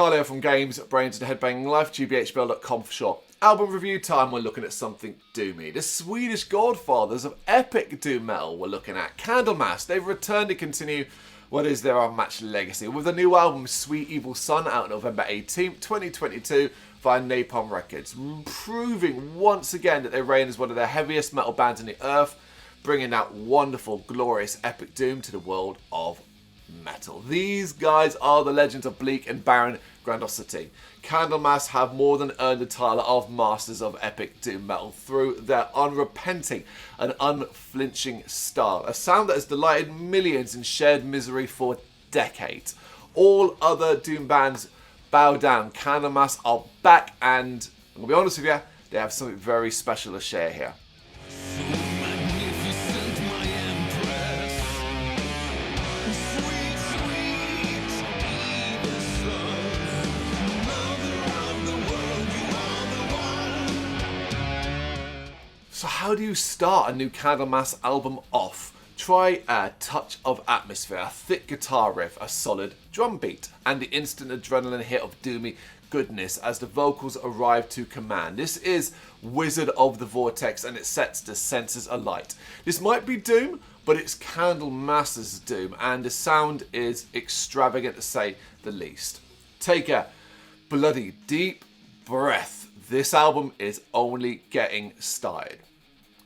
Carlio from Brrraaains A Head-Banging Life, gbhblofficial for short. Album review time, we're looking at something doomy. The Swedish godfathers of epic doom metal we're looking at. Candlemass, they've returned to continue what is their unmatched legacy with the new album Sweet Evil Sun out November 18th, 2022 via Napalm Records, proving once again that they reign as one of the heaviest metal bands on the earth, bringing that wonderful, glorious epic doom to the world of metal. These guys are the legends of bleak and barren grandiosity. Candlemass have more than earned the title of masters of epic doom metal through their unrepenting and unflinching style, a sound that has delighted millions in shared misery for decades. All other doom bands bow down. Candlemass are back, and I'm gonna be honest with you, they have something very special to share here. So how do you start a new Candlemass album off? Try a touch of atmosphere, a thick guitar riff, a solid drum beat, and the instant adrenaline hit of doomy goodness as the vocals arrive to command. This is Wizard of the Vortex, and it sets the senses alight. This might be doom, but it's Candlemass's doom, and the sound is extravagant to say the least. Take a bloody deep breath. This album is only getting started.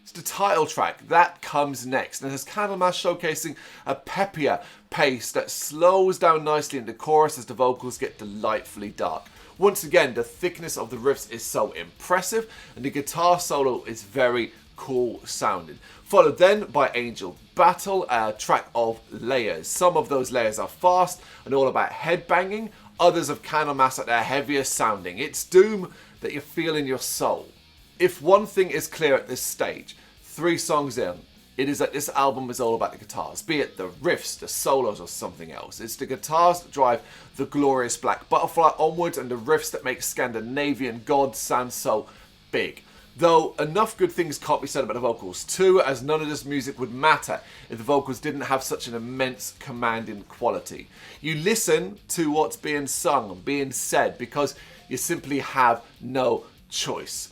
It's the title track that comes next, and has Candlemass showcasing a peppier pace that slows down nicely in the chorus as the vocals get delightfully dark. Once again, the thickness of the riffs is so impressive, and the guitar solo is very cool sounding. Followed then by Angel Battle, a track of layers. Some of those layers are fast and all about headbanging, others of Candlemass at their heaviest sounding. It's doom that you feel in your soul. If one thing is clear at this stage, 3 songs in, it is that this album is all about the guitars, be it the riffs, the solos, or something else. It's the guitars that drive the glorious Black Butterfly onwards, and the riffs that make Scandinavian gods sound so big. Though enough good things can't be said about the vocals too, as none of this music would matter if the vocals didn't have such an immense commanding quality. You listen to what's being sung, being said, because you simply have no choice.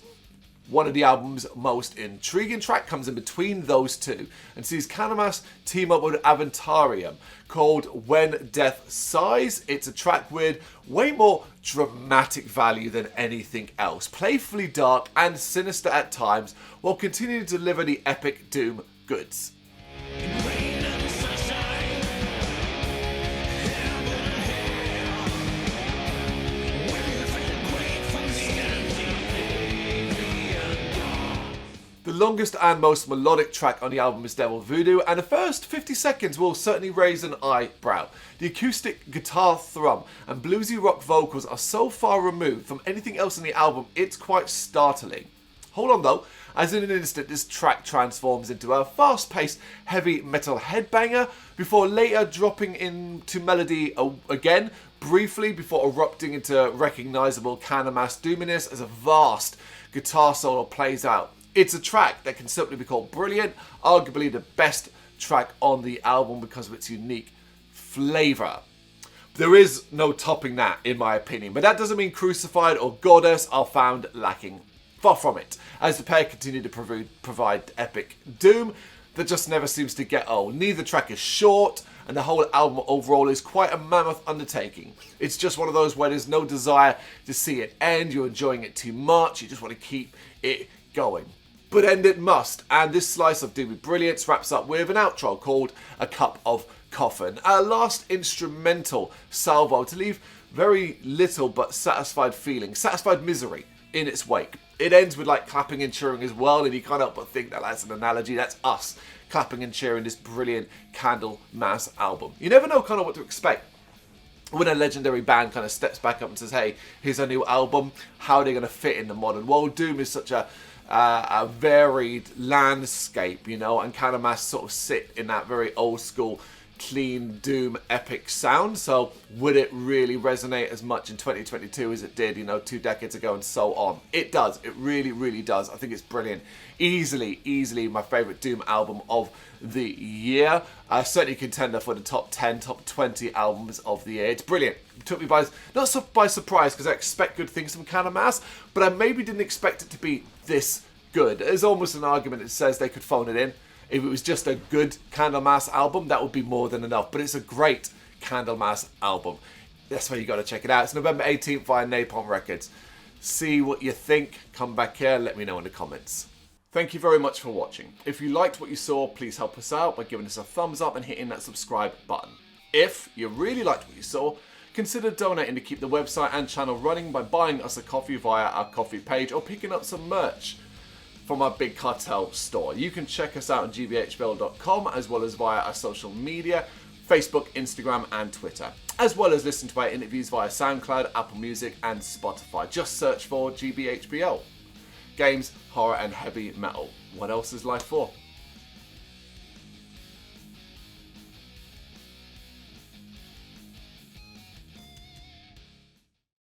One of the album's most intriguing track comes in between those two and sees Candlemass team up with Avantarium called When Death Sighs. It's a track with way more dramatic value than anything else, playfully dark and sinister at times, while continuing to deliver the epic doom goods. The longest and most melodic track on the album is Devil Voodoo, and the first 50 seconds will certainly raise an eyebrow. The acoustic guitar thrum and bluesy rock vocals are so far removed from anything else in the album, it's quite startling. Hold on though, as in an instant this track transforms into a fast-paced heavy metal headbanger before later dropping into melody again, briefly before erupting into recognisable Candlemass doominess as a vast guitar solo plays out. It's a track that can simply be called brilliant, arguably the best track on the album because of its unique flavour. There is no topping that, in my opinion, but that doesn't mean Crucified or Goddess are found lacking. Far from it, as the pair continue to provide epic doom that just never seems to get old. Neither track is short, and the whole album overall is quite a mammoth undertaking. It's just one of those where there's no desire to see it end, you're enjoying it too much, you just want to keep it going. But end it must, and this slice of doomy brilliance wraps up with an outro called A Cup of Coffin, a last instrumental salvo to leave very little but satisfied misery in its wake. It ends with like clapping and cheering as well, and you can't help but think that that's an analogy. That's us clapping and cheering this brilliant Candlemass album. You never know kind of what to expect when a legendary band kind of steps back up and says, hey, here's a new album, how are they going to fit in the modern world? Doom is such a varied landscape, you know, and Candlemass sort of sit in that very old school clean doom epic sound. So would it really resonate as much in 2022 as it did, 2 decades ago and so on? It does. It really, really does. I think it's brilliant. Easily my favorite doom album of the year. Certainly contender for the top 10, top 20 albums of the year. It's brilliant. It took me not by surprise, because I expect good things from Candlemass, but I maybe didn't expect it to be this good. There's almost an argument that says they could phone it in. If it was just a good Candlemass album, that would be more than enough. But it's a great Candlemass album. That's why you got to check it out. It's November 18th via Napalm Records. See what you think. Come back here. Let me know in the comments. Thank you very much for watching. If you liked what you saw, please help us out by giving us a thumbs up and hitting that subscribe button. If you really liked what you saw, consider donating to keep the website and channel running by buying us a coffee via our coffee page or picking up some merch from our Big Cartel store. You can check us out on gbhbl.com as well as via our social media, Facebook, Instagram and Twitter, as well as listen to our interviews via SoundCloud, Apple Music and Spotify. Just search for GBHBL. Games, horror and heavy metal. What else is life for?